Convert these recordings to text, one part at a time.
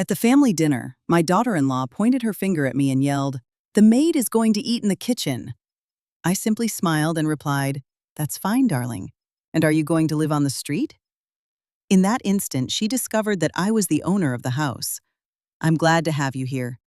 At the family dinner, my daughter-in-law pointed her finger at me and yelled, "The maid is going to eat in the kitchen." I simply smiled and replied, "That's fine, darling. And are you going to live on the street?" In that instant, she discovered that I was the owner of the house. I'm glad to have you here.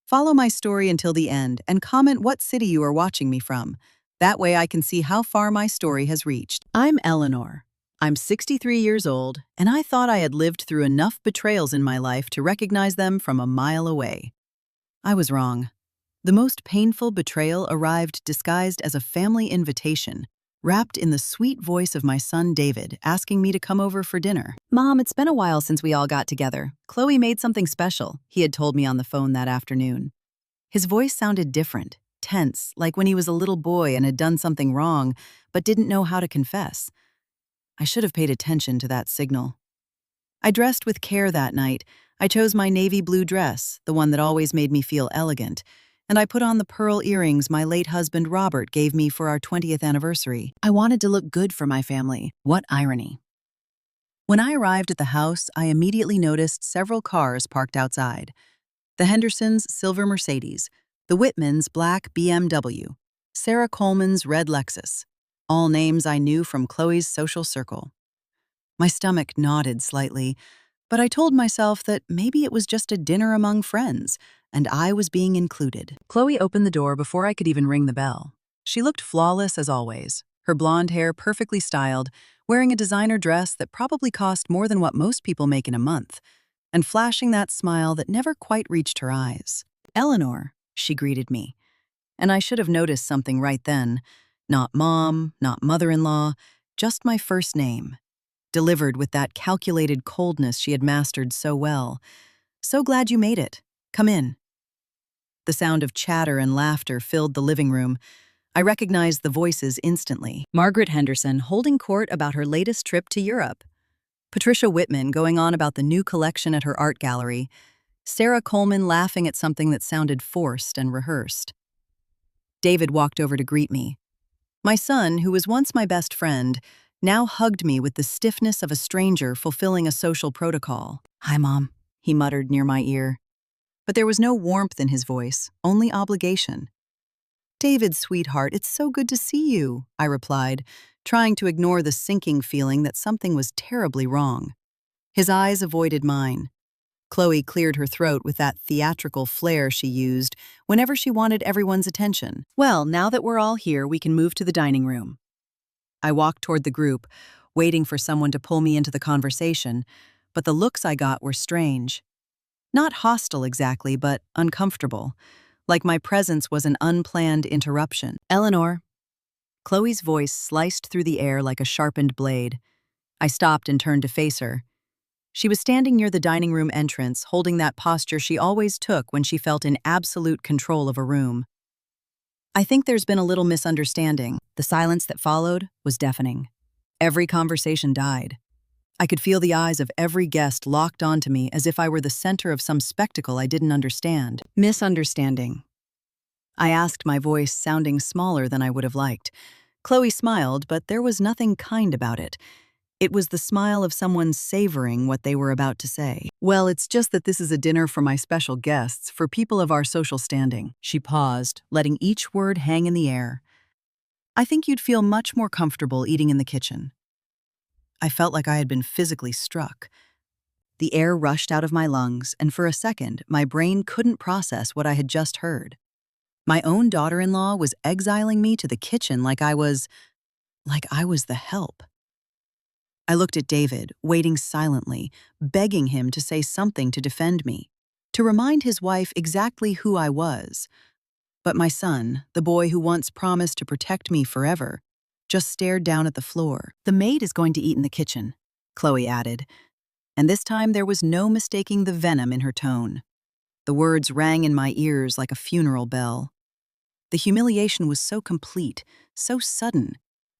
Follow my story until the end and comment what city you are watching me from. That way I can see how far my story has reached. I'm Eleanor. I'm 63 years old, and I thought I had lived through enough betrayals in my life to recognize them from a mile away. I was wrong. The most painful betrayal arrived disguised as a family invitation, wrapped in the sweet voice of my son David asking me to come over for dinner. "Mom, it's been a while since we all got together. Chloe made something special," he had told me on the phone that afternoon. His voice sounded different, tense, like when he was a little boy and had done something wrong, but didn't know how to confess. I should have paid attention to that signal. I dressed with care that night. I chose my navy blue dress, the one that always made me feel elegant, and I put on the pearl earrings my late husband Robert gave me for our 20th anniversary. I wanted to look good for my family. What irony. When I arrived at the house, I immediately noticed several cars parked outside. The Hendersons' silver Mercedes, the Whitmans' black BMW, Sarah Coleman's red Lexus, all names I knew from Chloe's social circle. My stomach nodded slightly, but I told myself that maybe it was just a dinner among friends, and I was being included. Chloe opened the door before I could even ring the bell. She looked flawless as always, her blonde hair perfectly styled, wearing a designer dress that probably cost more than what most people make in a month, and flashing that smile that never quite reached her eyes. "Eleanor," she greeted me, and I should have noticed something right then. Not mom, not mother-in-law, just my first name, delivered with that calculated coldness she had mastered so well. "So glad you made it. Come in." The sound of chatter and laughter filled the living room. I recognized the voices instantly. Margaret Henderson holding court about her latest trip to Europe. Patricia Whitman going on about the new collection at her art gallery. Sarah Coleman laughing at something that sounded forced and rehearsed. David walked over to greet me. My son, who was once my best friend, now hugged me with the stiffness of a stranger fulfilling a social protocol. "Hi, Mom," he muttered near my ear. But there was no warmth in his voice, only obligation. "David, sweetheart, it's so good to see you," I replied, trying to ignore the sinking feeling that something was terribly wrong. His eyes avoided mine. Chloe cleared her throat with that theatrical flair she used whenever she wanted everyone's attention. "Well, now that we're all here, we can move to the dining room." I walked toward the group, waiting for someone to pull me into the conversation, but the looks I got were strange. Not hostile exactly, but uncomfortable, like my presence was an unplanned interruption. "Eleanor." Chloe's voice sliced through the air like a sharpened blade. I stopped and turned to face her. She was standing near the dining room entrance, holding that posture she always took when she felt in absolute control of a room. "I think there's been a little misunderstanding." The silence that followed was deafening. Every conversation died. I could feel the eyes of every guest locked onto me as if I were the center of some spectacle I didn't understand. "Misunderstanding?" I asked, my voice sounding smaller than I would have liked. Chloe smiled, but there was nothing kind about it. It was the smile of someone savoring what they were about to say. "Well, it's just that this is a dinner for my special guests, for people of our social standing." She paused, letting each word hang in the air. "I think you'd feel much more comfortable eating in the kitchen." I felt like I had been physically struck. The air rushed out of my lungs, and for a second, my brain couldn't process what I had just heard. My own daughter-in-law was exiling me to the kitchen like I was the help. I looked at David, waiting silently, begging him to say something to defend me, to remind his wife exactly who I was. But my son, the boy who once promised to protect me forever, just stared down at the floor. "The maid is going to eat in the kitchen," Chloe added, and this time there was no mistaking the venom in her tone. The words rang in my ears like a funeral bell. The humiliation was so complete, so sudden,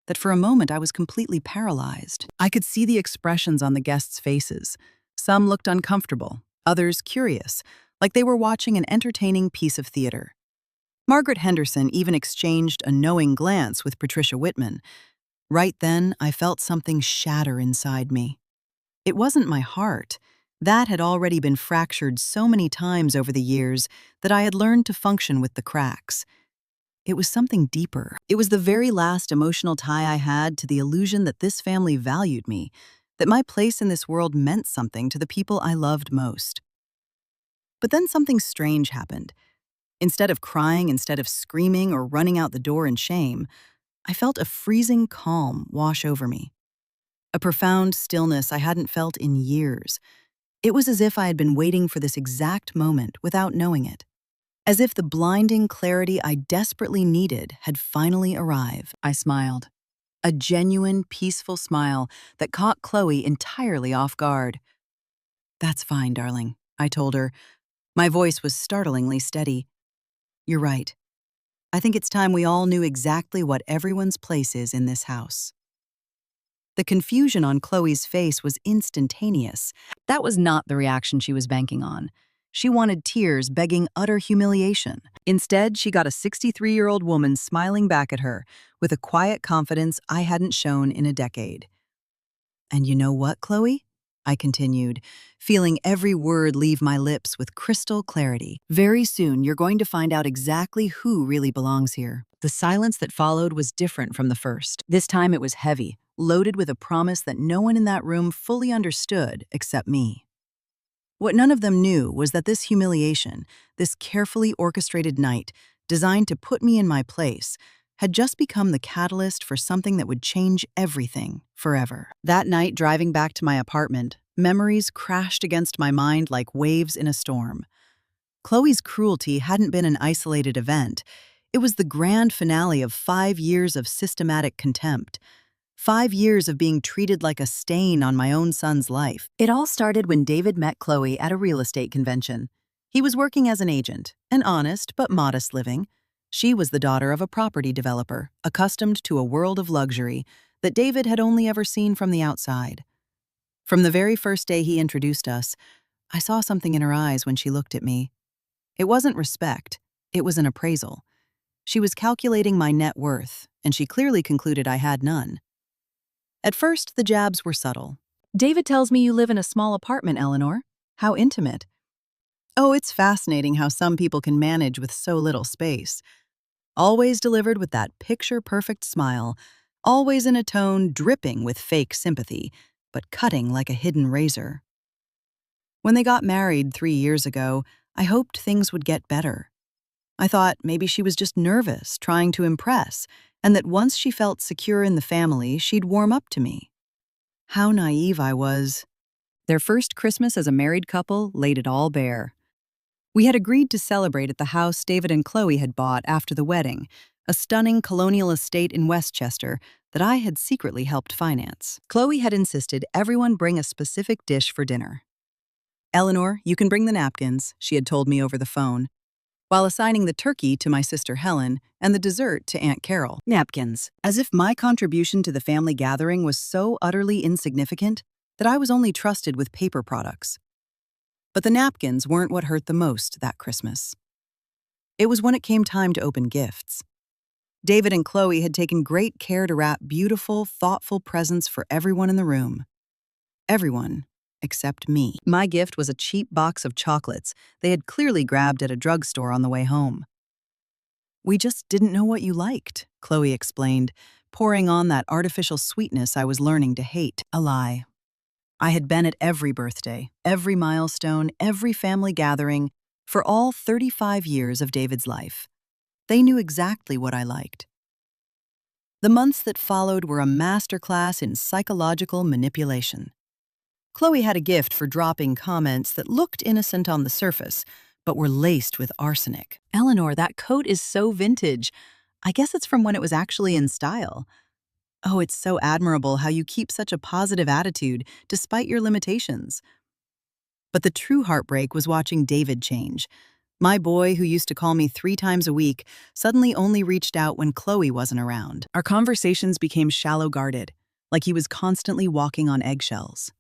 that for a moment I was completely paralyzed. I could see the expressions on the guests' faces. Some looked uncomfortable, others curious, like they were watching an entertaining piece of theater. Margaret Henderson even exchanged a knowing glance with Patricia Whitman. Right then, I felt something shatter inside me. It wasn't my heart, That had already been fractured so many times over the years that I had learned to function with the cracks. It was something deeper. It was the very last emotional tie I had to the illusion that this family valued me, that my place in this world meant something to the people I loved most. But then something strange happened. Instead of crying, instead of screaming or running out the door in shame, I felt a freezing calm wash over me. A profound stillness I hadn't felt in years. It was as if I had been waiting for this exact moment without knowing it. As if the blinding clarity I desperately needed had finally arrived. I smiled. A genuine, peaceful smile that caught Chloe entirely off guard. "That's fine, darling," I told her. My voice was startlingly steady. "You're right. I think it's time we all knew exactly what everyone's place is in this house." The confusion on Chloe's face was instantaneous. That was not the reaction she was banking on. She wanted tears begging utter humiliation. Instead, she got a 63-year-old woman smiling back at her with a quiet confidence I hadn't shown in a decade. "And you know what, Chloe?" I continued, feeling every word leave my lips with crystal clarity. "Very soon, you're going to find out exactly who really belongs here." The silence that followed was different from the first. This time it was heavy, loaded with a promise that no one in that room fully understood except me. What none of them knew was that this humiliation, this carefully orchestrated night, designed to put me in my place, had just become the catalyst for something that would change everything forever. That night, driving back to my apartment, memories crashed against my mind like waves in a storm. Chloe's cruelty hadn't been an isolated event. It was the grand finale of 5 years of systematic contempt. 5 years of being treated like a stain on my own son's life. It all started when David met Chloe at a real estate convention. He was working as an agent, an honest but modest living. She was the daughter of a property developer, accustomed to a world of luxury that David had only ever seen from the outside. From the very first day he introduced us, I saw something in her eyes when she looked at me. It wasn't respect, it was an appraisal. She was calculating my net worth, and she clearly concluded I had none. At first, the jabs were subtle. "David tells me you live in a small apartment, Eleanor. How intimate." "Oh, it's fascinating how some people can manage with so little space." Always delivered with that picture-perfect smile, always in a tone dripping with fake sympathy, but cutting like a hidden razor. When they got married 3 years ago, I hoped things would get better. I thought maybe she was just nervous, trying to impress, and that once she felt secure in the family, she'd warm up to me. How naive I was. Their first Christmas as a married couple laid it all bare. We had agreed to celebrate at the house David and Chloe had bought after the wedding, a stunning colonial estate in Westchester that I had secretly helped finance. Chloe had insisted everyone bring a specific dish for dinner. "Eleanor, you can bring the napkins," she had told me over the phone, while assigning the turkey to my sister Helen and the dessert to Aunt Carol. Napkins, as if my contribution to the family gathering was so utterly insignificant that I was only trusted with paper products. But the napkins weren't what hurt the most that Christmas. It was when it came time to open gifts. David and Chloe had taken great care to wrap beautiful, thoughtful presents for everyone in the room. Everyone except me. My gift was a cheap box of chocolates they had clearly grabbed at a drugstore on the way home. "We just didn't know what you liked," Chloe explained, pouring on that artificial sweetness I was learning to hate. A lie. I had been at every birthday, every milestone, every family gathering, for all 35 years of David's life. They knew exactly what I liked. The months that followed were a masterclass in psychological manipulation. Chloe had a gift for dropping comments that looked innocent on the surface, but were laced with arsenic. "Eleanor, that coat is so vintage. I guess it's from when it was actually in style. Oh, it's so admirable how you keep such a positive attitude despite your limitations." But the true heartbreak was watching David change. My boy, who used to call me 3 times a week, suddenly only reached out when Chloe wasn't around. Our conversations became shallow-guarded, like he was constantly walking on eggshells.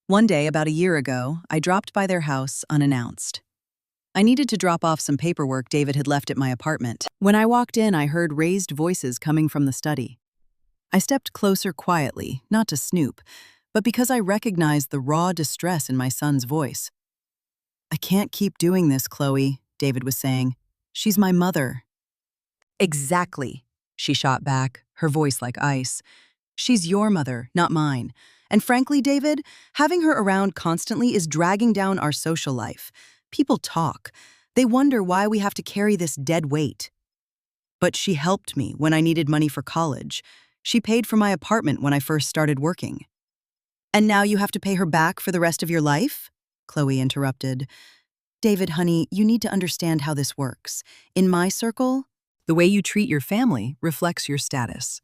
One day, about a year ago, I dropped by their house unannounced. I needed to drop off some paperwork David had left at my apartment. When I walked in, I heard raised voices coming from the study. I stepped closer quietly, not to snoop, but because I recognized the raw distress in my son's voice. "I can't keep doing this, Chloe," David was saying. "She's my mother." "Exactly," she shot back, her voice like ice. "She's your mother, not mine. And frankly, David, having her around constantly is dragging down our social life. People talk. They wonder why we have to carry this dead weight. But she helped me when I needed money for college. She paid for my apartment when I first started working." "And now you have to pay her back for the rest of your life?" Chloe interrupted. "David, honey, you need to understand how this works. In my circle, the way you treat your family reflects your status.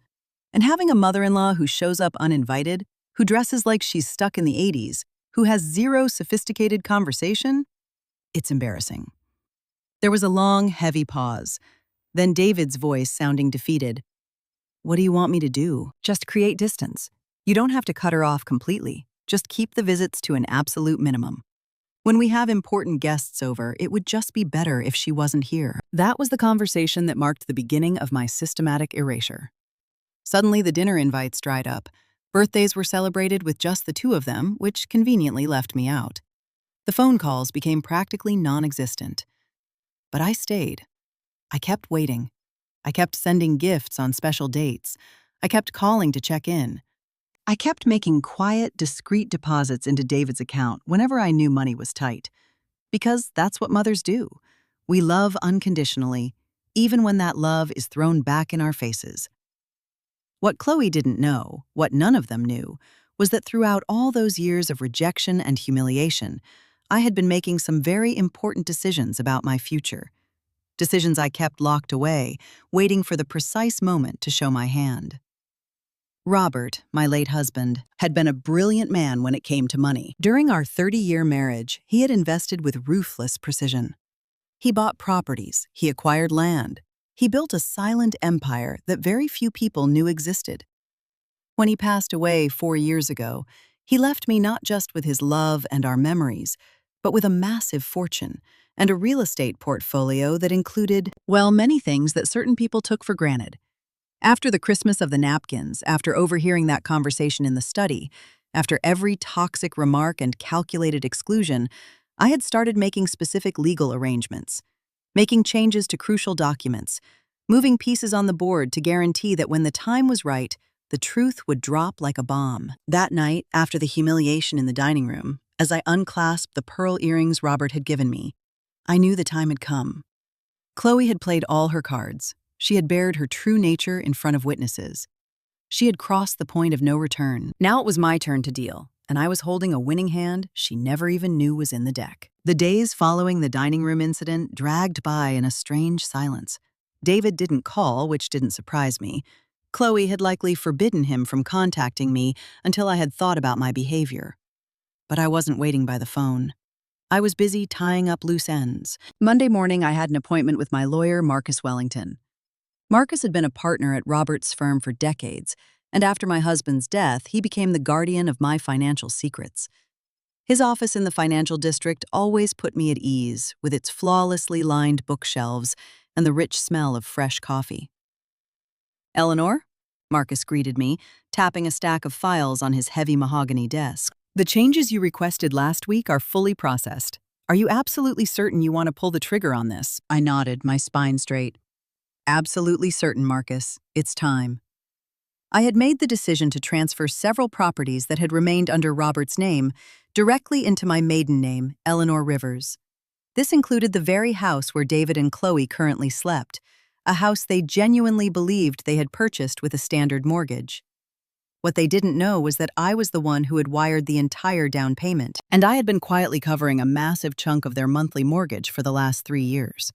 And having a mother-in-law who shows up uninvited, who dresses like she's stuck in the 80s, who has zero sophisticated conversation, it's embarrassing." There was a long, heavy pause. Then David's voice sounding defeated. "What do you want me to do?" "Just create distance. You don't have to cut her off completely. Just keep the visits to an absolute minimum. When we have important guests over, it would just be better if she wasn't here." That was the conversation that marked the beginning of my systematic erasure. Suddenly, the dinner invites dried up. Birthdays were celebrated with just the two of them, which conveniently left me out. The phone calls became practically non-existent. But I stayed. I kept waiting. I kept sending gifts on special dates. I kept calling to check in. I kept making quiet, discreet deposits into David's account whenever I knew money was tight. Because that's what mothers do. We love unconditionally, even when that love is thrown back in our faces. What Chloe didn't know, what none of them knew, was that throughout all those years of rejection and humiliation, I had been making some very important decisions about my future. Decisions I kept locked away, waiting for the precise moment to show my hand. Robert, my late husband, had been a brilliant man when it came to money. During our 30-year marriage, he had invested with ruthless precision. He bought properties, he acquired land. He built a silent empire that very few people knew existed. When he passed away 4 years ago, he left me not just with his love and our memories, but with a massive fortune and a real estate portfolio that included, well, many things that certain people took for granted. After the Christmas of the napkins, after overhearing that conversation in the study, after every toxic remark and calculated exclusion, I had started making specific legal arrangements, making changes to crucial documents, moving pieces on the board to guarantee that when the time was right, the truth would drop like a bomb. That night, after the humiliation in the dining room, as I unclasped the pearl earrings Robert had given me, I knew the time had come. Chloe had played all her cards. She had bared her true nature in front of witnesses. She had crossed the point of no return. Now it was my turn to deal, and I was holding a winning hand she never even knew was in the deck. The days following the dining room incident dragged by in a strange silence. David didn't call, which didn't surprise me. Chloe had likely forbidden him from contacting me until I had thought about my behavior. But I wasn't waiting by the phone. I was busy tying up loose ends. Monday morning, I had an appointment with my lawyer, Marcus Wellington. Marcus had been a partner at Robert's firm for decades, and after my husband's death, he became the guardian of my financial secrets. His office in the financial district always put me at ease, with its flawlessly lined bookshelves and the rich smell of fresh coffee. "Eleanor?" Marcus greeted me, tapping a stack of files on his heavy mahogany desk. "The changes you requested last week are fully processed. Are you absolutely certain you want to pull the trigger on this?" I nodded, my spine straight. "Absolutely certain, Marcus. It's time." I had made the decision to transfer several properties that had remained under Robert's name directly into my maiden name, Eleanor Rivers. This included the very house where David and Chloe currently slept, a house they genuinely believed they had purchased with a standard mortgage. What they didn't know was that I was the one who had wired the entire down payment, and I had been quietly covering a massive chunk of their monthly mortgage for the last 3 years.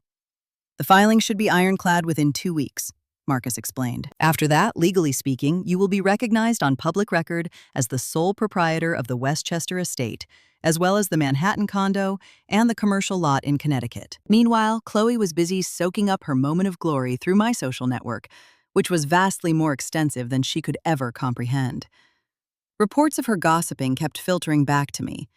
"The filing should be ironclad within 2 weeks," Marcus explained. "After that, legally speaking, you will be recognized on public record as the sole proprietor of the Westchester estate, as well as the Manhattan condo and the commercial lot in Connecticut." Meanwhile, Chloe was busy soaking up her moment of glory through my social network, which was vastly more extensive than she could ever comprehend. Reports of her gossiping kept filtering back to me.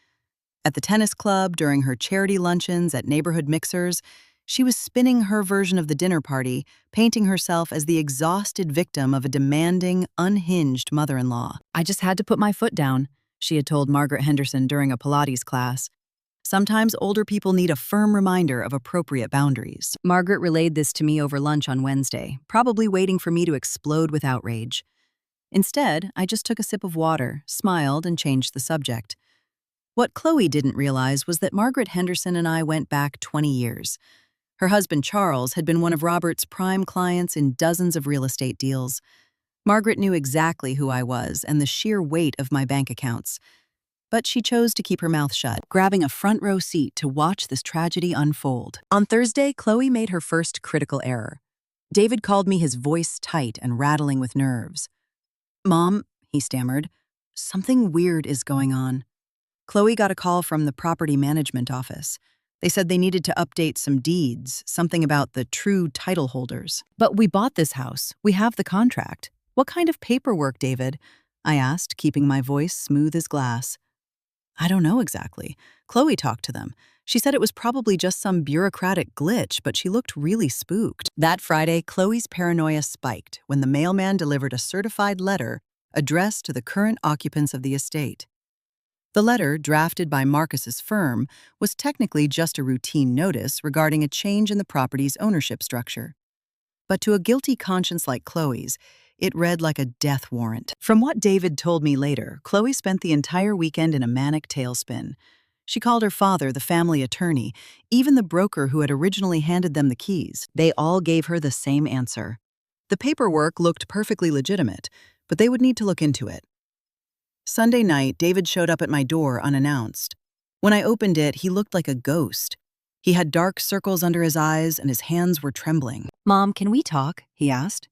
At the tennis club, during her charity luncheons, at neighborhood mixers, she was spinning her version of the dinner party, painting herself as the exhausted victim of a demanding, unhinged mother-in-law. I just had to put my foot down. she had told Margaret Henderson during a Pilates class. Sometimes older people need a firm reminder of appropriate boundaries. Margaret relayed this to me over lunch on Wednesday, probably waiting for me to explode with outrage. Instead, I just took a sip of water, smiled, and changed the subject. What Chloe didn't realize was that Margaret Henderson and I went back 20 years. Her husband, Charles, had been one of Robert's prime clients in dozens of real estate deals. Margaret knew exactly who I was and the sheer weight of my bank accounts. But she chose to keep her mouth shut, grabbing a front row seat to watch this tragedy unfold. On Thursday, Chloe made her first critical error. David called me, his voice tight and rattling with nerves. "Mom," he stammered, "something weird is going on." Chloe got a call from the property management office. They said they needed to update some deeds, something about the true title holders. "But we bought this house. We have the contract. What kind of paperwork, David?" I asked, keeping my voice smooth as glass. "I don't know exactly. Chloe talked to them. She said it was probably just some bureaucratic glitch, but she looked really spooked." That Friday, Chloe's paranoia spiked when the mailman delivered a certified letter addressed to the current occupants of the estate. The letter, drafted by Marcus's firm, was technically just a routine notice regarding a change in the property's ownership structure. But to a guilty conscience like Chloe's, it read like a death warrant. From what David told me later, Chloe spent the entire weekend in a manic tailspin. She called her father, the family attorney, even the broker who had originally handed them the keys. They all gave her the same answer. The paperwork looked perfectly legitimate, but they would need to look into it. Sunday night, David showed up at my door unannounced. When I opened it, he looked like a ghost. He had dark circles under his eyes and his hands were trembling. "Mom, can we talk?" he asked.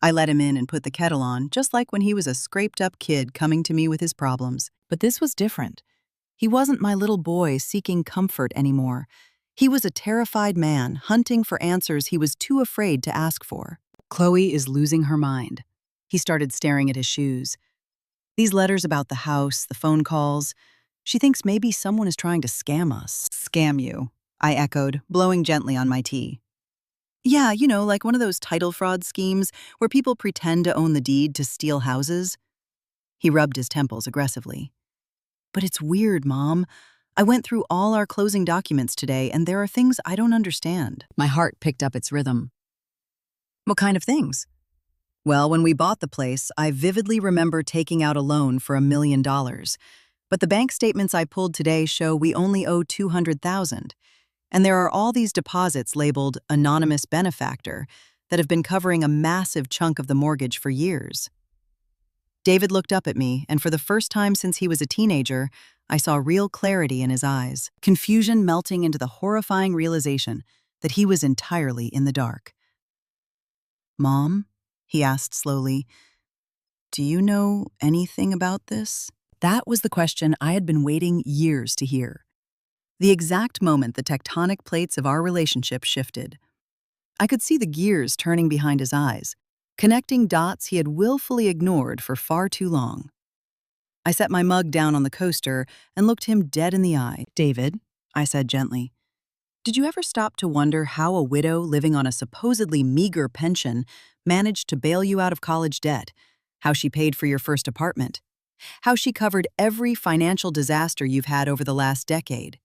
I let him in and put the kettle on, just like when he was a scraped-up kid coming to me with his problems. But this was different. He wasn't my little boy seeking comfort anymore. He was a terrified man hunting for answers he was too afraid to ask for. "Chloe is losing her mind." He started staring at his shoes. "These letters about the house, the phone calls, she thinks maybe someone is trying to scam us." "Scam you," I echoed, blowing gently on my tea. "Yeah, like one of those title fraud schemes where people pretend to own the deed to steal houses." He rubbed his temples aggressively. "But it's weird, Mom. I went through all our closing documents today, and there are things I don't understand." My heart picked up its rhythm. "What kind of things?" "Well, when we bought the place, I vividly remember taking out a loan for $1 million. But the bank statements I pulled today show we only owe $200,000. And there are all these deposits labeled anonymous benefactor that have been covering a massive chunk of the mortgage for years." David looked up at me, and for the first time since he was a teenager, I saw real clarity in his eyes, confusion melting into the horrifying realization that he was entirely in the dark. "Mom?" he asked slowly, "do you know anything about this?" That was the question I had been waiting years to hear. The exact moment the tectonic plates of our relationship shifted. I could see the gears turning behind his eyes, connecting dots he had willfully ignored for far too long. I set my mug down on the coaster and looked him dead in the eye. "David," I said gently, "did you ever stop to wonder how a widow living on a supposedly meager pension managed to bail you out of college debt? How she paid for your first apartment? How she covered every financial disaster you've had over the last decade?"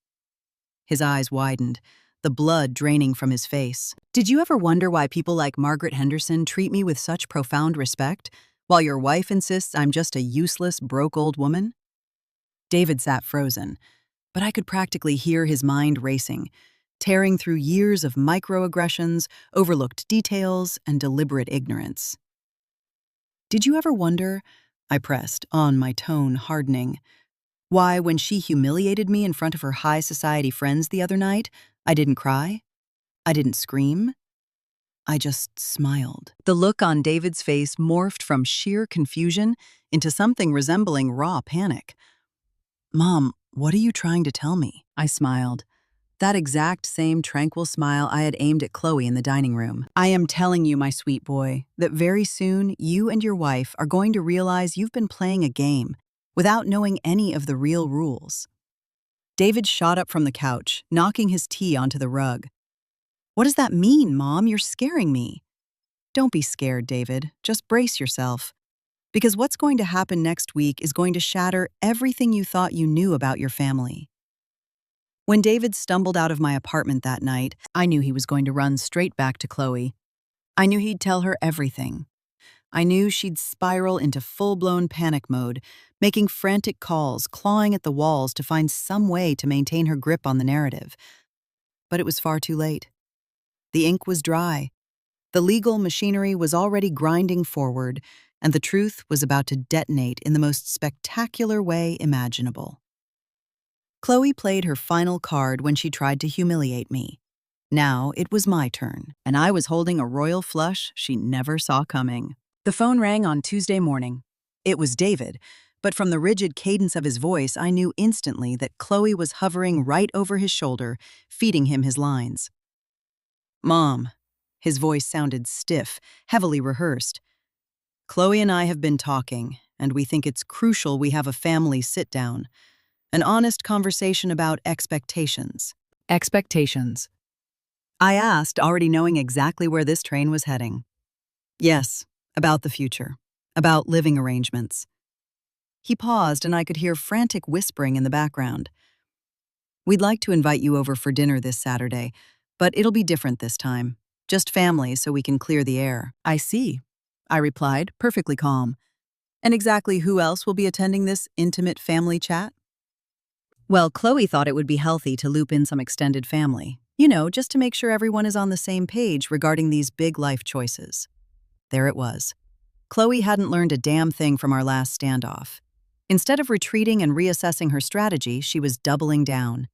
His eyes widened, the blood draining from his face. "Did you ever wonder why people like Margaret Henderson treat me with such profound respect, while your wife insists I'm just a useless, broke old woman?" David sat frozen, but I could practically hear his mind racing, tearing through years of microaggressions, overlooked details, and deliberate ignorance. "Did you ever wonder," I pressed, on my tone hardening, "why, when she humiliated me in front of her high society friends the other night, I didn't cry? I didn't scream? I just smiled?" The look on David's face morphed from sheer confusion into something resembling raw panic. "Mom, what are you trying to tell me?" I smiled. That exact same tranquil smile I had aimed at Chloe in the dining room. "I am telling you, my sweet boy, that very soon you and your wife are going to realize you've been playing a game without knowing any of the real rules." David shot up from the couch, knocking his tea onto the rug. "What does that mean, Mom? You're scaring me." "Don't be scared, David. Just brace yourself. Because what's going to happen next week is going to shatter everything you thought you knew about your family. When David stumbled out of my apartment that night, I knew he was going to run straight back to Chloe. I knew he'd tell her everything. I knew she'd spiral into full-blown panic mode, making frantic calls, clawing at the walls to find some way to maintain her grip on the narrative. But it was far too late. The ink was dry. The legal machinery was already grinding forward, and the truth was about to detonate in the most spectacular way imaginable. Chloe played her final card when she tried to humiliate me. Now it was my turn, and I was holding a royal flush she never saw coming. The phone rang on Tuesday morning. It was David, but from the rigid cadence of his voice, I knew instantly that Chloe was hovering right over his shoulder, feeding him his lines. "Mom." His voice sounded stiff, heavily rehearsed. "Chloe and I have been talking, and we think it's crucial we have a family sit-down. An honest conversation about expectations." Expectations. I asked, already knowing exactly where this train was heading. Yes, about the future, about living arrangements. He paused, and I could hear frantic whispering in the background. "We'd like to invite you over for dinner this Saturday, but it'll be different this time. Just family so we can clear the air." "I see," I replied, perfectly calm. "And exactly who else will be attending this intimate family chat?" Well, Chloe thought it would be healthy to loop in some extended family. Just to make sure everyone is on the same page regarding these big life choices. There it was. Chloe hadn't learned a damn thing from our last standoff. Instead of retreating and reassessing her strategy, she was doubling down.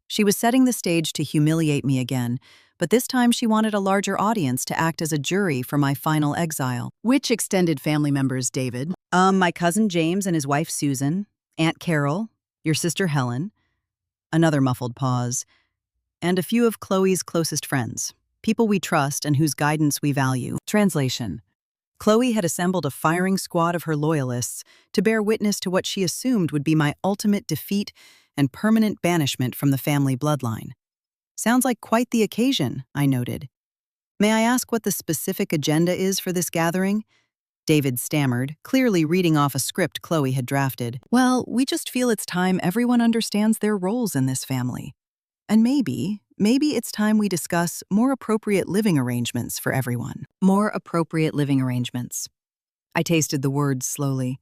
She was setting the stage to humiliate me again, but this time she wanted a larger audience to act as a jury for my final exile. "Which extended family members, David?" My cousin James and his wife Susan, Aunt Carol, your sister Helen," another muffled pause, "and a few of Chloe's closest friends, people we trust and whose guidance we value." Translation. Chloe had assembled a firing squad of her loyalists to bear witness to what she assumed would be my ultimate defeat and permanent banishment from the family bloodline. "Sounds like quite the occasion," I noted. "May I ask what the specific agenda is for this gathering?" David stammered, clearly reading off a script Chloe had drafted. "Well, we just feel it's time everyone understands their roles in this family. And maybe it's time we discuss more appropriate living arrangements for everyone." More appropriate living arrangements. I tasted the words slowly.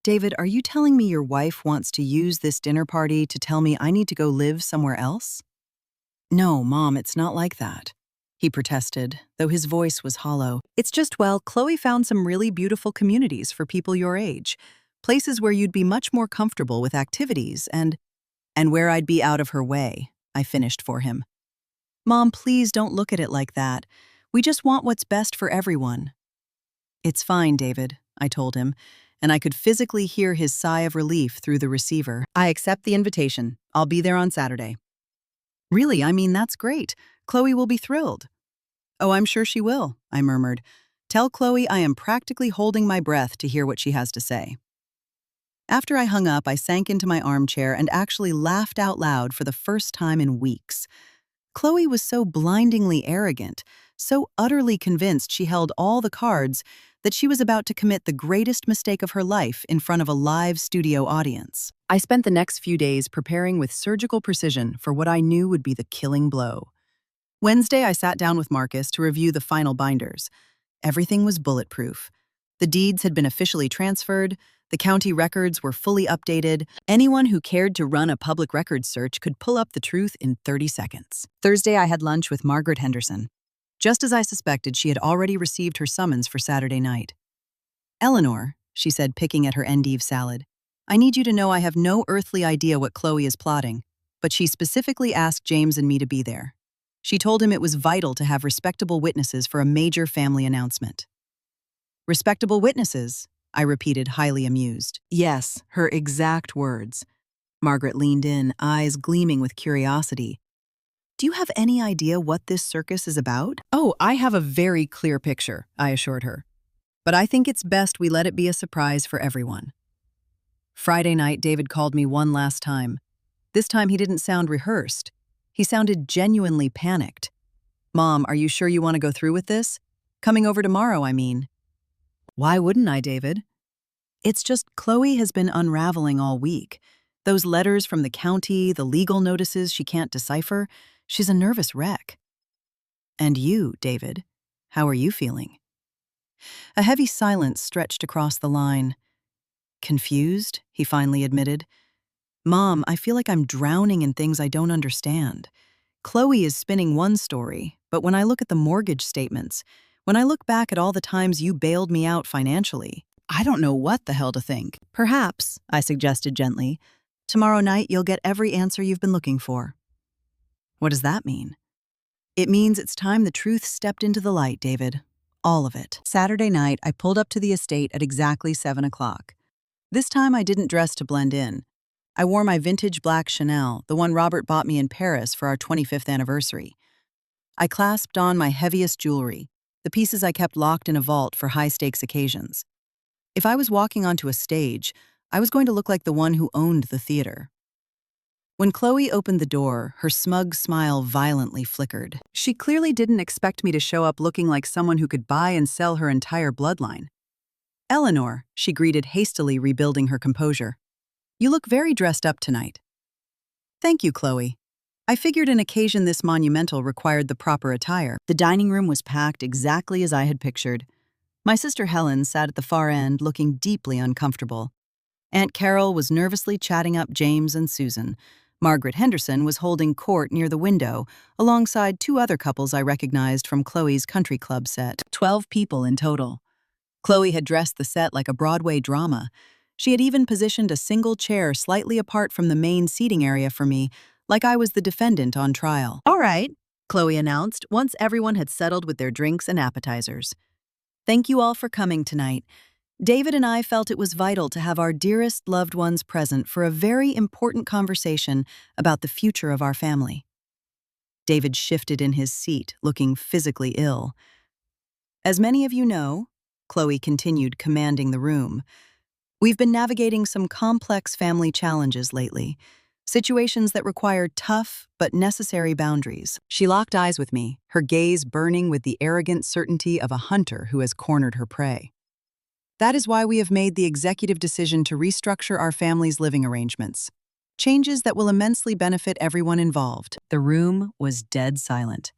"David, are you telling me your wife wants to use this dinner party to tell me I need to go live somewhere else?" "No, Mom, it's not like that," he protested, though his voice was hollow. "It's just, well, Chloe found some really beautiful communities for people your age, places where you'd be much more comfortable with activities and where I'd be out of her way," I finished for him. "Mom, please don't look at it like that. We just want what's best for everyone." "It's fine, David," I told him, and I could physically hear his sigh of relief through the receiver. "I accept the invitation. I'll be there on Saturday." "Really, I mean, that's great. Chloe will be thrilled." "Oh, I'm sure she will," I murmured. "Tell Chloe I am practically holding my breath to hear what she has to say." After I hung up, I sank into my armchair and actually laughed out loud for the first time in weeks. Chloe was so blindingly arrogant, so utterly convinced she held all the cards, that she was about to commit the greatest mistake of her life in front of a live studio audience. I spent the next few days preparing with surgical precision for what I knew would be the killing blow. Wednesday, I sat down with Marcus to review the final binders. Everything was bulletproof. The deeds had been officially transferred, the county records were fully updated. Anyone who cared to run a public records search could pull up the truth in 30 seconds. Thursday, I had lunch with Margaret Henderson. Just as I suspected, she had already received her summons for Saturday night. "Eleanor," she said, picking at her endive salad, "I need you to know I have no earthly idea what Chloe is plotting, but she specifically asked James and me to be there. She told him it was vital to have respectable witnesses for a major family announcement." "Respectable witnesses," I repeated, highly amused. Yes, her exact words. Margaret leaned in, eyes gleaming with curiosity. "Do you have any idea what this circus is about?" "Oh, I have a very clear picture," I assured her. "But I think it's best we let it be a surprise for everyone." Friday night, David called me one last time. This time he didn't sound rehearsed. He sounded genuinely panicked. "Mom, are you sure you want to go through with this? Coming over tomorrow, I mean." Why wouldn't I, David? It's just Chloe has been unraveling all week. Those letters from the county, the legal notices she can't decipher, she's a nervous wreck. And you, David, how are you feeling? A heavy silence stretched across the line. Confused, he finally admitted. Mom, I feel like I'm drowning in things I don't understand. Chloe is spinning one story, but when I look at the mortgage statements, when I look back at all the times you bailed me out financially, I don't know what the hell to think. Perhaps, I suggested gently, tomorrow night you'll get every answer you've been looking for. What does that mean? It means it's time the truth stepped into the light, David. All of it. Saturday night, I pulled up to the estate at exactly 7 o'clock. This time I didn't dress to blend in. I wore my vintage black Chanel, the one Robert bought me in Paris for our 25th anniversary. I clasped on my heaviest jewelry, the pieces I kept locked in a vault for high-stakes occasions. If I was walking onto a stage, I was going to look like the one who owned the theater. When Chloe opened the door, her smug smile violently flickered. She clearly didn't expect me to show up looking like someone who could buy and sell her entire bloodline. Eleanor, she greeted, hastily rebuilding her composure. You look very dressed up tonight. Thank you, Chloe. I figured an occasion this monumental required the proper attire. The dining room was packed exactly as I had pictured. My sister Helen sat at the far end, looking deeply uncomfortable. Aunt Carol was nervously chatting up James and Susan. Margaret Henderson was holding court near the window, alongside two other couples I recognized from Chloe's country club set. 12 people in total. Chloe had dressed the set like a Broadway drama. She had even positioned a single chair slightly apart from the main seating area for me, like I was the defendant on trial. All right, Chloe announced once everyone had settled with their drinks and appetizers. Thank you all for coming tonight. David and I felt it was vital to have our dearest loved ones present for a very important conversation about the future of our family. David shifted in his seat, looking physically ill. As many of you know, Chloe continued, commanding the room, we've been navigating some complex family challenges lately, situations that require tough but necessary boundaries. She locked eyes with me, her gaze burning with the arrogant certainty of a hunter who has cornered her prey. That is why we have made the executive decision to restructure our family's living arrangements. Changes that will immensely benefit everyone involved. The room was dead silent.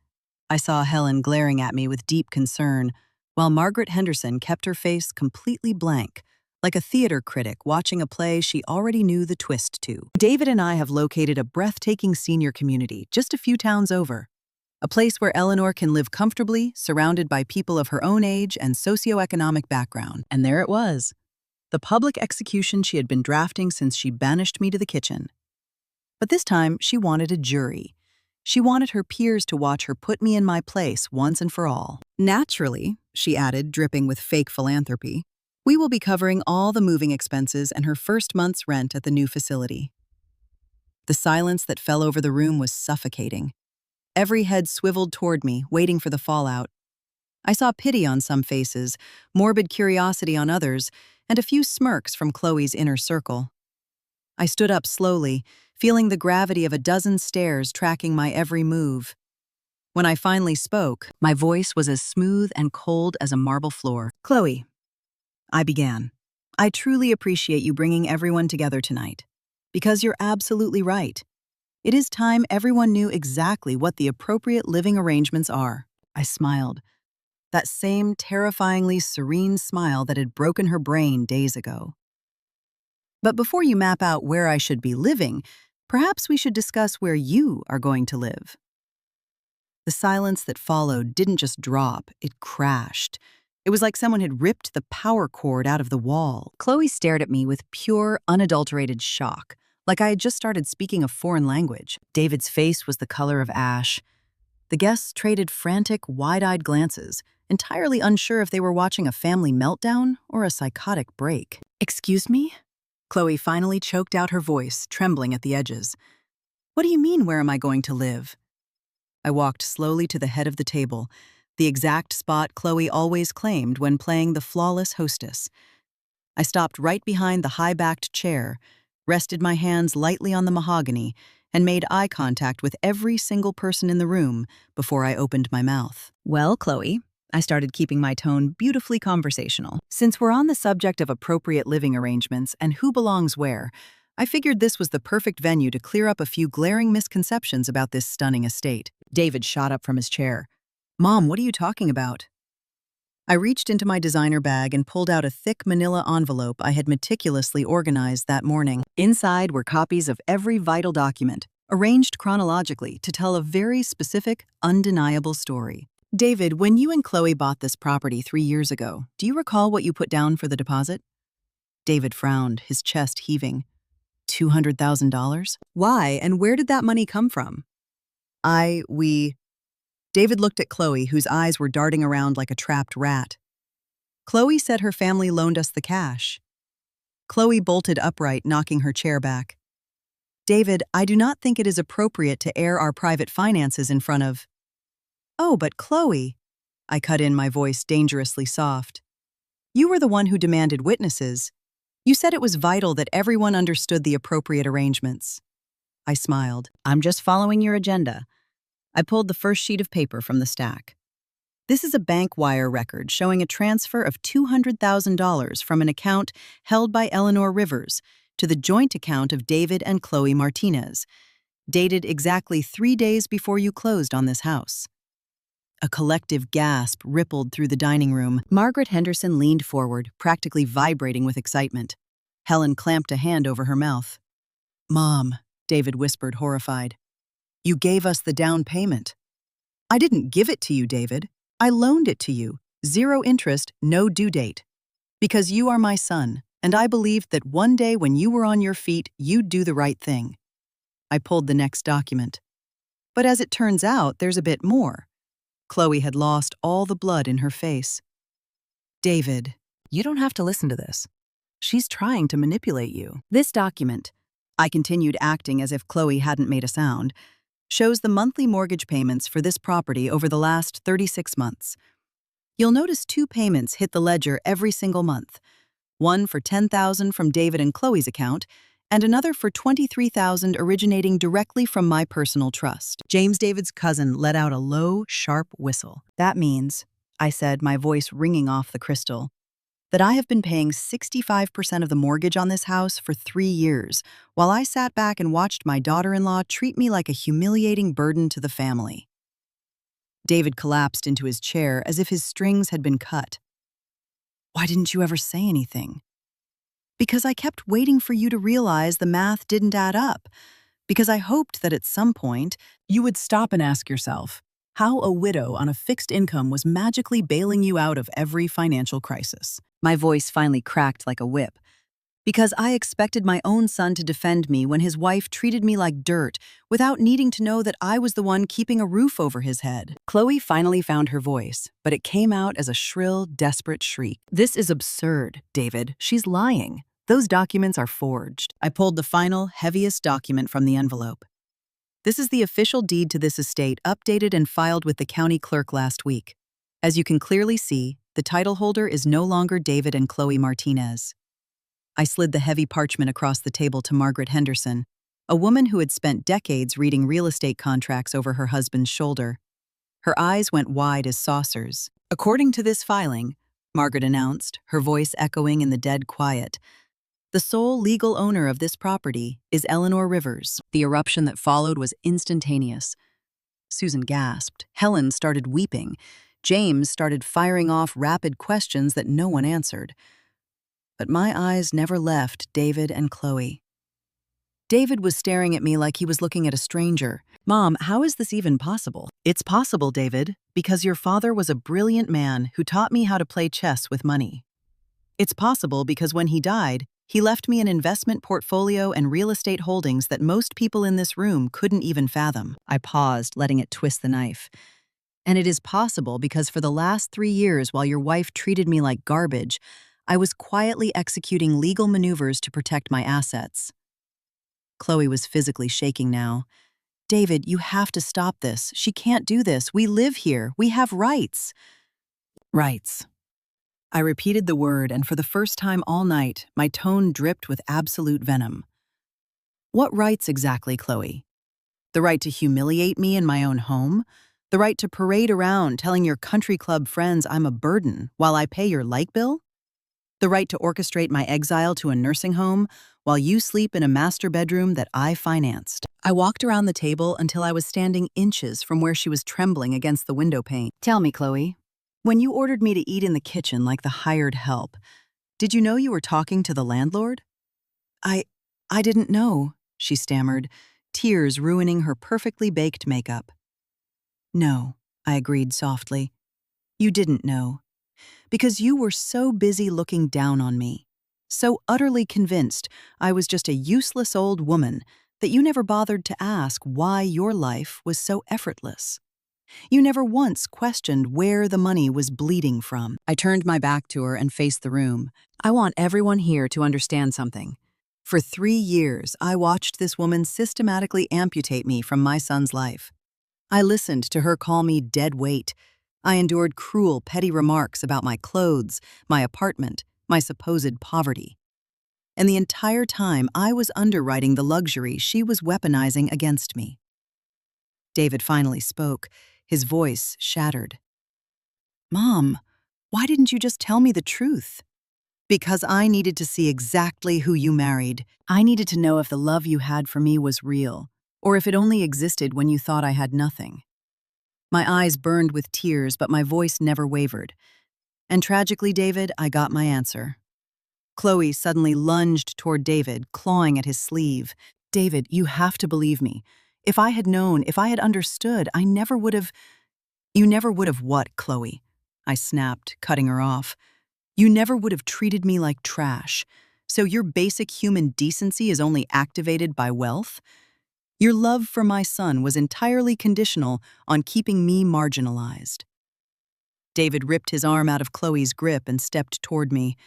I saw Helen glaring at me with deep concern, while Margaret Henderson kept her face completely blank, like a theater critic watching a play she already knew the twist to. David and I have located a breathtaking senior community just a few towns over. A place where Eleanor can live comfortably, surrounded by people of her own age and socioeconomic background. And there it was, the public execution she had been drafting since she banished me to the kitchen. But this time, she wanted a jury. She wanted her peers to watch her put me in my place once and for all. Naturally, she added, dripping with fake philanthropy, we will be covering all the moving expenses and her first month's rent at the new facility. The silence that fell over the room was suffocating. Every head swiveled toward me, waiting for the fallout. I saw pity on some faces, morbid curiosity on others, and a few smirks from Chloe's inner circle. I stood up slowly, feeling the gravity of a dozen stares tracking my every move. When I finally spoke, my voice was as smooth and cold as a marble floor. Chloe, I began, I truly appreciate you bringing everyone together tonight. Because you're absolutely right. It is time everyone knew exactly what the appropriate living arrangements are. I smiled. That same terrifyingly serene smile that had broken her brain days ago. But before you map out where I should be living, perhaps we should discuss where you are going to live. The silence that followed didn't just drop, it crashed. It was like someone had ripped the power cord out of the wall. Chloe stared at me with pure, unadulterated shock, like I had just started speaking a foreign language. David's face was the color of ash. The guests traded frantic, wide-eyed glances, entirely unsure if they were watching a family meltdown or a psychotic break. Excuse me? Chloe finally choked out her voice, trembling at the edges. What do you mean, where am I going to live? I walked slowly to the head of the table, the exact spot Chloe always claimed when playing the flawless hostess. I stopped right behind the high-backed chair, rested my hands lightly on the mahogany, and made eye contact with every single person in the room before I opened my mouth. Well, Chloe, I started keeping my tone beautifully conversational. Since we're on the subject of appropriate living arrangements and who belongs where, I figured this was the perfect venue to clear up a few glaring misconceptions about this stunning estate. David shot up from his chair. Mom, what are you talking about? I reached into my designer bag and pulled out a thick manila envelope I had meticulously organized that morning. Inside were copies of every vital document, arranged chronologically to tell a very specific, undeniable story. David, when you and Chloe bought this property 3 years ago, do you recall what you put down for the deposit? David frowned, his chest heaving. $200,000? Why, and where did that money come from? We... David looked at Chloe, whose eyes were darting around like a trapped rat. Chloe said her family loaned us the cash. Chloe bolted upright, knocking her chair back. David, I do not think it is appropriate to air our private finances in front of... Oh, but Chloe, I cut in, my voice dangerously soft. You were the one who demanded witnesses. You said it was vital that everyone understood the appropriate arrangements. I smiled. I'm just following your agenda. I pulled the first sheet of paper from the stack. This is a bank wire record showing a transfer of $200,000 from an account held by Eleanor Rivers to the joint account of David and Chloe Martinez, dated exactly 3 days before you closed on this house. A collective gasp rippled through the dining room. Margaret Henderson leaned forward, practically vibrating with excitement. Helen clamped a hand over her mouth. Mom, David whispered, horrified. You gave us the down payment. I didn't give it to you, David. I loaned it to you. 0 interest, no due date. Because you are my son, and I believed that one day when you were on your feet, you'd do the right thing. I pulled the next document. But as it turns out, there's a bit more. Chloe had lost all the blood in her face. David, you don't have to listen to this. She's trying to manipulate you. This document, I continued acting as if Chloe hadn't made a sound, shows the monthly mortgage payments for this property over the last 36 months. You'll notice 2 payments hit the ledger every single month. One for $10,000 from David and Chloe's account, and another for $23,000 originating directly from my personal trust. James David's cousin let out a low, sharp whistle. That means, I said, my voice ringing off the crystal, that I have been paying 65% of the mortgage on this house for 3 years, while I sat back and watched my daughter-in-law treat me like a humiliating burden to the family. David collapsed into his chair as if his strings had been cut. Why didn't you ever say anything? Because I kept waiting for you to realize the math didn't add up. Because I hoped that at some point you would stop and ask yourself how a widow on a fixed income was magically bailing you out of every financial crisis. My voice finally cracked like a whip. Because I expected my own son to defend me when his wife treated me like dirt without needing to know that I was the one keeping a roof over his head. Chloe finally found her voice, but it came out as a shrill, desperate shriek. This is absurd, David. She's lying. Those documents are forged. I pulled the final, heaviest document from the envelope. This is the official deed to this estate, updated and filed with the county clerk last week. As you can clearly see, the title holder is no longer David and Chloe Martinez. I slid the heavy parchment across the table to Margaret Henderson, a woman who had spent decades reading real estate contracts over her husband's shoulder. Her eyes went wide as saucers. According to this filing, Margaret announced, her voice echoing in the dead quiet, the sole legal owner of this property is Eleanor Rivers. The eruption that followed was instantaneous. Susan gasped. Helen started weeping. James started firing off rapid questions that no one answered. But my eyes never left David and Chloe. David was staring at me like he was looking at a stranger. Mom, how is this even possible? It's possible, David, because your father was a brilliant man who taught me how to play chess with money. It's possible because when he died, he left me an investment portfolio and real estate holdings that most people in this room couldn't even fathom. I paused, letting it twist the knife. And it is possible because for the last 3 years, while your wife treated me like garbage, I was quietly executing legal maneuvers to protect my assets. Chloe was physically shaking now. David, you have to stop this. She can't do this. We live here. We have rights. Rights. I repeated the word, and for the first time all night, my tone dripped with absolute venom. What rights exactly, Chloe? The right to humiliate me in my own home? The right to parade around telling your country club friends I'm a burden while I pay your light bill? The right to orchestrate my exile to a nursing home while you sleep in a master bedroom that I financed. I walked around the table until I was standing inches from where she was trembling against the window pane. Tell me, Chloe, when you ordered me to eat in the kitchen like the hired help, did you know you were talking to the landlord? I didn't know, she stammered, tears ruining her perfectly baked makeup. No, I agreed softly. You didn't know. Because you were so busy looking down on me, so utterly convinced I was just a useless old woman that you never bothered to ask why your life was so effortless. You never once questioned where the money was bleeding from. I turned my back to her and faced the room. I want everyone here to understand something. For 3 years, I watched this woman systematically amputate me from my son's life. I listened to her call me dead weight. I endured cruel, petty remarks about my clothes, my apartment, my supposed poverty. And the entire time, I was underwriting the luxury she was weaponizing against me. David finally spoke, his voice shattered. Mom, why didn't you just tell me the truth? Because I needed to see exactly who you married. I needed to know if the love you had for me was real, or if it only existed when you thought I had nothing. My eyes burned with tears, but my voice never wavered. And tragically, David, I got my answer. Chloe suddenly lunged toward David, clawing at his sleeve. David, you have to believe me. If I had known, if I had understood, I never would have— You never would have what, Chloe? I snapped, cutting her off. You never would have treated me like trash. So your basic human decency is only activated by wealth? Your love for my son was entirely conditional on keeping me marginalized. David ripped his arm out of Chloe's grip and stepped toward me.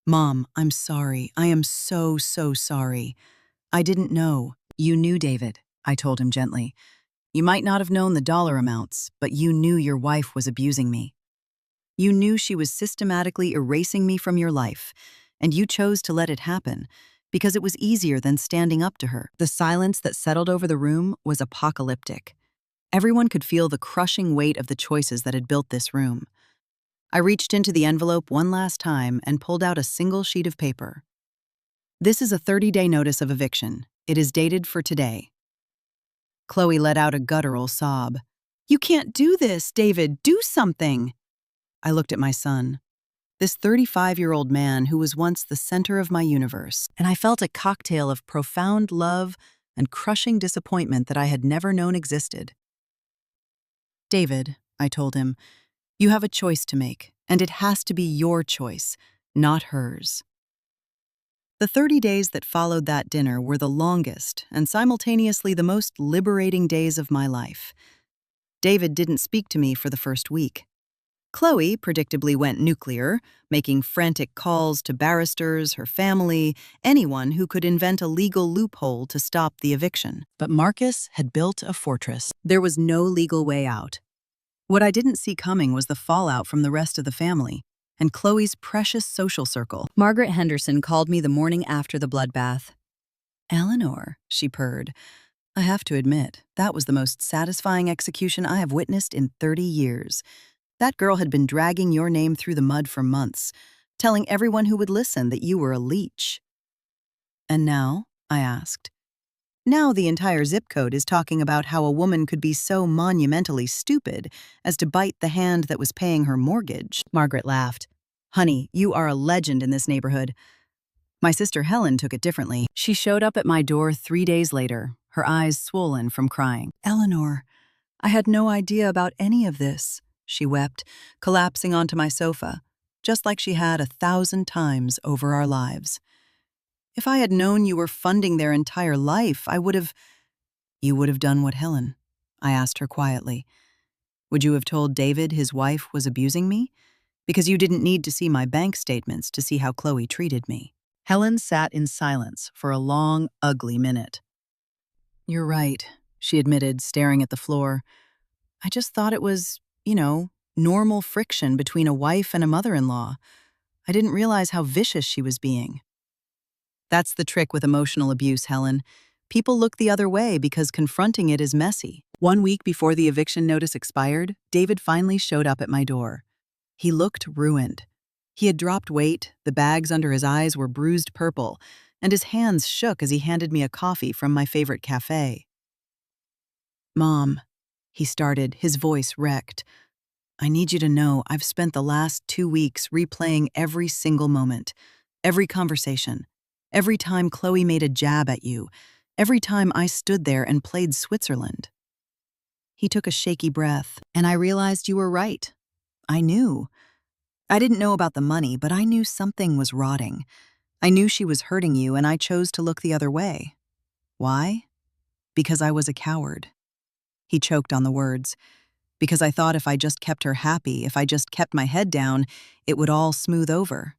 Mom, I'm sorry. I am so sorry. I didn't know. You knew, David, I told him gently. You might not have known the dollar amounts, but you knew your wife was abusing me. You knew she was systematically erasing me from your life, and you chose to let it happen because it was easier than standing up to her. The silence that settled over the room was apocalyptic. Everyone could feel the crushing weight of the choices that had built this room. I reached into the envelope one last time and pulled out a single sheet of paper. This is a 30-day notice of eviction. It is dated for today. Chloe let out a guttural sob. You can't do this, David. Do something. I looked at my son, this 35-year-old man who was once the center of my universe, and I felt a cocktail of profound love and crushing disappointment that I had never known existed. David, I told him, you have a choice to make, and it has to be your choice, not hers. The 30 days that followed that dinner were the longest and simultaneously the most liberating days of my life. David didn't speak to me for the first week. Chloe predictably went nuclear, making frantic calls to barristers, her family, anyone who could invent a legal loophole to stop the eviction. But Marcus had built a fortress. There was no legal way out. What I didn't see coming was the fallout from the rest of the family and Chloe's precious social circle. Margaret Henderson called me the morning after the bloodbath. Eleanor, she purred. I have to admit, that was the most satisfying execution I have witnessed in 30 years. That girl had been dragging your name through the mud for months, telling everyone who would listen that you were a leech. And now? I asked. Now the entire zip code is talking about how a woman could be so monumentally stupid as to bite the hand that was paying her mortgage. Margaret laughed. Honey, you are a legend in this neighborhood. My sister Helen took it differently. She showed up at my door 3 days later, her eyes swollen from crying. Eleanor, I had no idea about any of this, she wept, collapsing onto my sofa, just like she had 1,000 times over our lives. If I had known you were funding their entire life, I would have— You would have done what, Helen? I asked her quietly. Would you have told David his wife was abusing me? Because you didn't need to see my bank statements to see how Chloe treated me. Helen sat in silence for a long, ugly minute. You're right, she admitted, staring at the floor. I just thought it was, normal friction between a wife and a mother-in-law. I didn't realize how vicious she was being. That's the trick with emotional abuse, Helen. People look the other way because confronting it is messy. 1 week before the eviction notice expired, David finally showed up at my door. He looked ruined. He had dropped weight, the bags under his eyes were bruised purple, and his hands shook as he handed me a coffee from my favorite cafe. "Mom," he started, his voice wrecked. "I need you to know I've spent the last 2 weeks replaying every single moment, every conversation, every time Chloe made a jab at you, every time I stood there and played Switzerland." He took a shaky breath, and I realized you were right. I knew. I didn't know about the money, but I knew something was rotting. I knew she was hurting you, and I chose to look the other way. Why? Because I was a coward. He choked on the words. Because I thought if I just kept her happy, if I just kept my head down, it would all smooth over.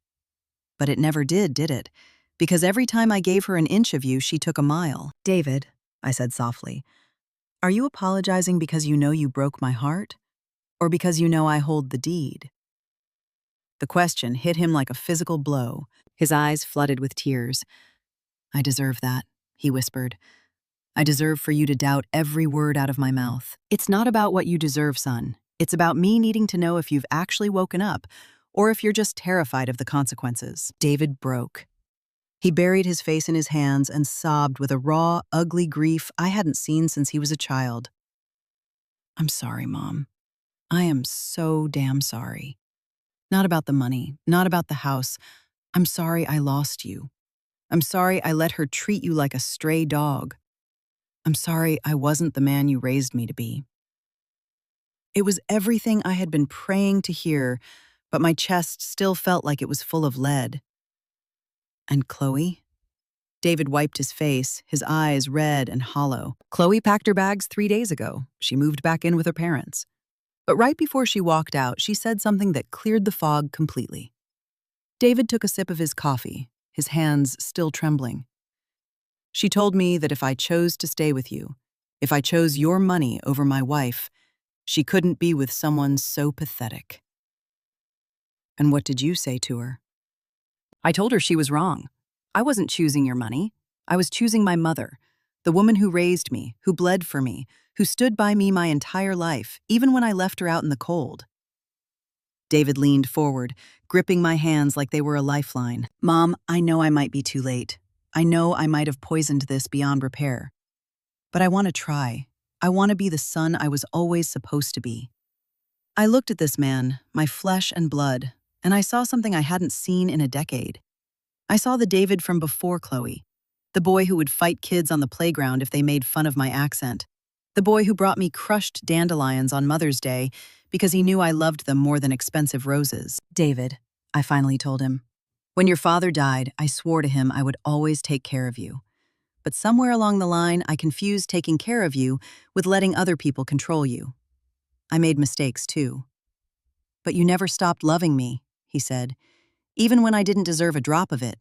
But it never did it? Because every time I gave her an inch of you, she took a mile. "David," I said softly, "are you apologizing because you know you broke my heart? Or because you know I hold the deed?" The question hit him like a physical blow. His eyes flooded with tears. "I deserve that," he whispered. "I deserve for you to doubt every word out of my mouth. It's not about what you deserve, son. It's about me needing to know if you've actually woken up, or if you're just terrified of the consequences." David broke. He buried his face in his hands and sobbed with a raw, ugly grief I hadn't seen since he was a child. "I'm sorry, Mom. I am so damn sorry. Not about the money, not about the house. I'm sorry I lost you. I'm sorry I let her treat you like a stray dog. I'm sorry I wasn't the man you raised me to be." It was everything I had been praying to hear, but my chest still felt like it was full of lead. "And Chloe?" David wiped his face, his eyes red and hollow. "Chloe packed her bags 3 days ago. She moved back in with her parents. But right before she walked out, she said something that cleared the fog completely." David took a sip of his coffee, his hands still trembling. "She told me that if I chose to stay with you, if I chose your money over my wife, she couldn't be with someone so pathetic." "And what did you say to her?" "I told her she was wrong. I wasn't choosing your money. I was choosing my mother, the woman who raised me, who bled for me, who stood by me my entire life, even when I left her out in the cold." David leaned forward, gripping my hands like they were a lifeline. "Mom, I know I might be too late. I know I might have poisoned this beyond repair. But I want to try. I want to be the son I was always supposed to be." I looked at this man, my flesh and blood, and I saw something I hadn't seen in a decade. I saw the David from before Chloe, the boy who would fight kids on the playground if they made fun of my accent, the boy who brought me crushed dandelions on Mother's Day because he knew I loved them more than expensive roses. "David," I finally told him, "when your father died, I swore to him I would always take care of you. But somewhere along the line, I confused taking care of you with letting other people control you. I made mistakes too. But you never stopped loving me," he said, "even when I didn't deserve a drop of it.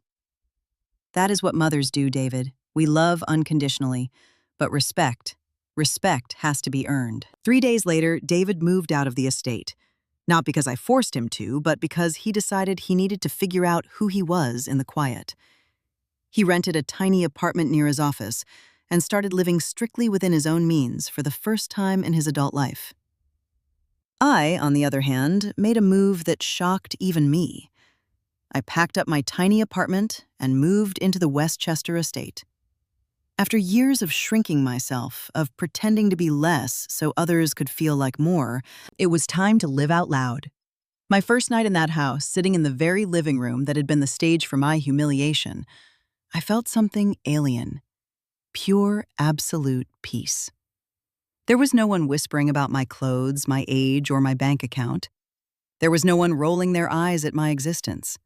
That is what mothers do, David. We love unconditionally, but respect has to be earned." 3 days later, David moved out of the estate. Not because I forced him to, but because he decided he needed to figure out who he was in the quiet. He rented a tiny apartment near his office and started living strictly within his own means for the first time in his adult life. I, on the other hand, made a move that shocked even me. I packed up my tiny apartment and moved into the Westchester estate. After years of shrinking myself, of pretending to be less so others could feel like more, it was time to live out loud. My first night in that house, sitting in the very living room that had been the stage for my humiliation, I felt something alien. Pure, absolute peace. There was no one whispering about my clothes, my age, or my bank account. There was no one rolling their eyes at my existence.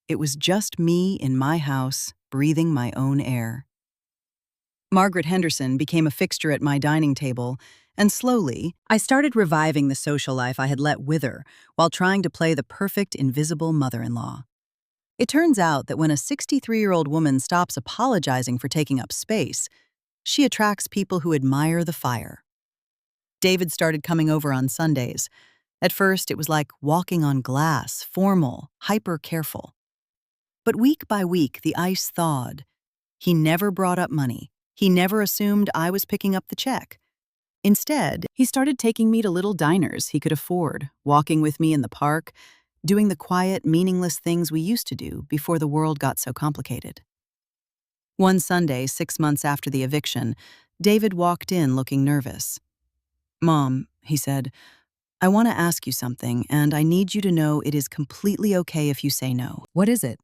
It was just me in my house, breathing my own air. Margaret Henderson became a fixture at my dining table, and slowly, I started reviving the social life I had let wither while trying to play the perfect invisible mother-in-law. It turns out that when a 63-year-old woman stops apologizing for taking up space, she attracts people who admire the fire. David started coming over on Sundays. At first, it was like walking on glass, formal, hyper-careful. But week by week, the ice thawed. He never brought up money. He never assumed I was picking up the check. Instead, he started taking me to little diners he could afford, walking with me in the park, doing the quiet, meaningless things we used to do before the world got so complicated. One Sunday, 6 months after the eviction, David walked in looking nervous. "Mom," he said, "I want to ask you something, and I need you to know it is completely okay if you say no." "What is it?"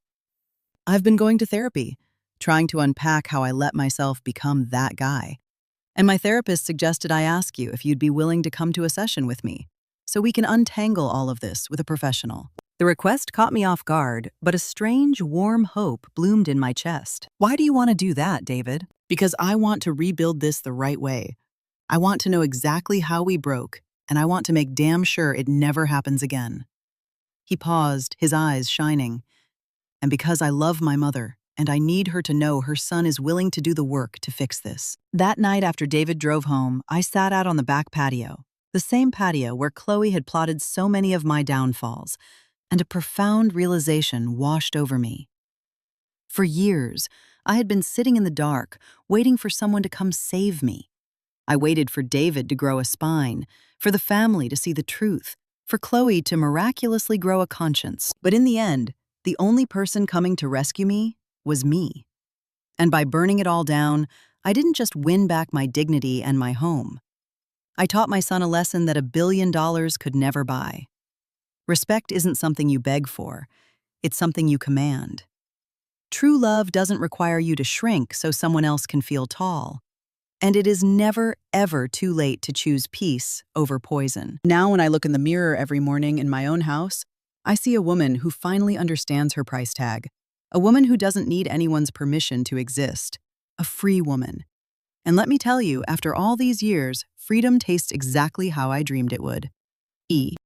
"I've been going to therapy, trying to unpack how I let myself become that guy. And my therapist suggested I ask you if you'd be willing to come to a session with me, so we can untangle all of this with a professional." The request caught me off guard, but a strange, warm hope bloomed in my chest. "Why do you want to do that, David?" "Because I want to rebuild this the right way. I want to know exactly how we broke, and I want to make damn sure it never happens again." He paused, his eyes shining. "And because I love my mother, and I need her to know her son is willing to do the work to fix this." That night after David drove home, I sat out on the back patio, the same patio where Chloe had plotted so many of my downfalls, and a profound realization washed over me. For years, I had been sitting in the dark, waiting for someone to come save me. I waited for David to grow a spine, for the family to see the truth, for Chloe to miraculously grow a conscience. But in the end, the only person coming to rescue me was me. And by burning it all down, I didn't just win back my dignity and my home. I taught my son a lesson that $1 billion could never buy. Respect isn't something you beg for, it's something you command. True love doesn't require you to shrink so someone else can feel tall. And it is never, ever too late to choose peace over poison. Now when I look in the mirror every morning in my own house, I see a woman who finally understands her price tag. A woman who doesn't need anyone's permission to exist. A free woman. And let me tell you, after all these years, freedom tastes exactly how I dreamed it would.